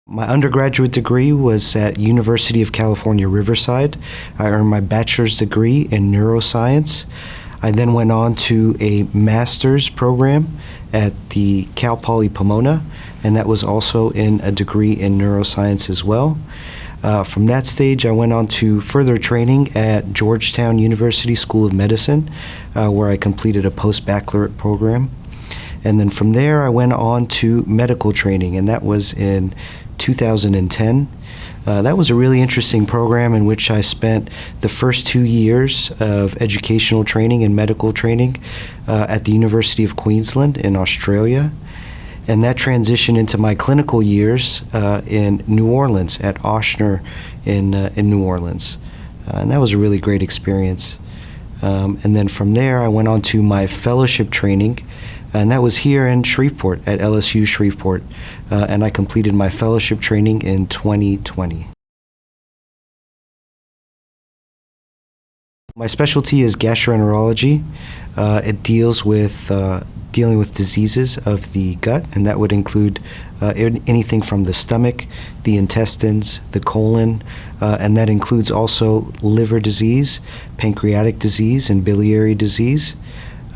My undergraduate degree was at University of California Riverside. I earned my bachelor's degree in neuroscience. I then went on to a master's program at the Cal Poly Pomona, and that was also in a degree in neuroscience as well. From that stage, I went on to further training at Georgetown University School of Medicine, where I completed a post-baccalaureate program. And then from there, I went on to medical training, and that was in 2010. That was a really interesting program in which I spent the first 2 years of educational training and medical training at the University of Queensland in Australia. And that transitioned into my clinical years in New Orleans at Ochsner in New Orleans. And that was a really great experience. And then from there, I went on to my fellowship training, and that was here in Shreveport at LSU Shreveport. And I completed my fellowship training in 2020. My specialty is gastroenterology. It deals with dealing with diseases of the gut, and that would include anything from the stomach, the intestines, the colon, and that includes also liver disease, pancreatic disease, and biliary disease.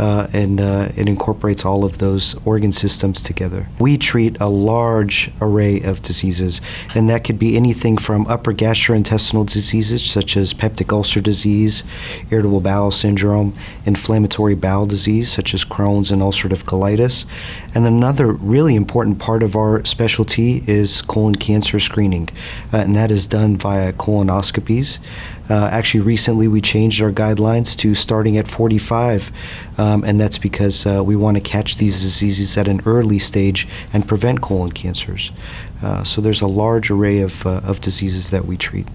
And it incorporates all of those organ systems together. We treat a large array of diseases, and that could be anything from upper gastrointestinal diseases such as peptic ulcer disease, irritable bowel syndrome, inflammatory bowel disease such as Crohn's and ulcerative colitis. And another really important part of our specialty is colon cancer screening, and that is done via colonoscopies. Actually, recently we changed our guidelines to starting at 45, and that's because we want to catch these diseases at an early stage and prevent colon cancers. So there's a large array of diseases that we treat.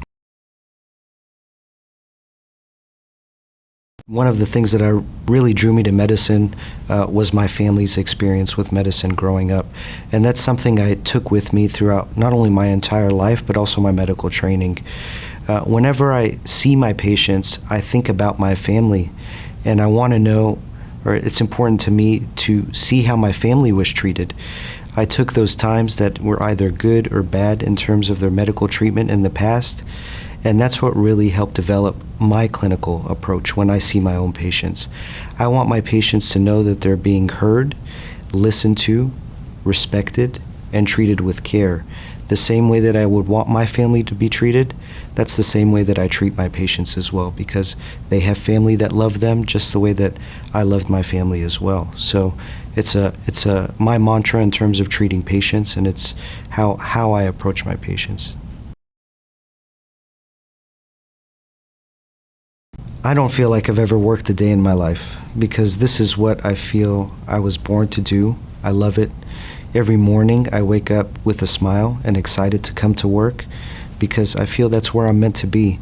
One of the things that really drew me to medicine was my family's experience with medicine growing up. And that's something I took with me throughout not only my entire life, but also my medical training. Whenever I see my patients, I think about my family, and I want to know, or it's important to me to see how my family was treated. I took those times that were either good or bad in terms of their medical treatment in the past, and that's what really helped develop my clinical approach when I see my own patients. I want my patients to know that they're being heard, listened to, respected, and treated with care. The same way that I would want my family to be treated, that's the same way that I treat my patients as well, because they have family that love them just the way that I loved my family as well. So it's my mantra in terms of treating patients, and it's how I approach my patients. I don't feel like I've ever worked a day in my life, because this is what I feel I was born to do. I love it. Every morning I wake up with a smile and excited to come to work, because I feel that's where I'm meant to be.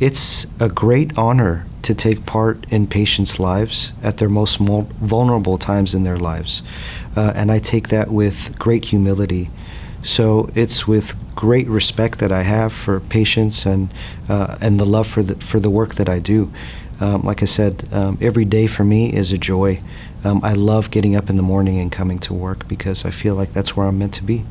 It's a great honor to take part in patients' lives at their most vulnerable times in their lives, and I take that with great humility. So it's with great respect that I have for patients and the love for the work that I do. Like I said, every day for me is a joy. I love getting up in the morning and coming to work because I feel like that's where I'm meant to be.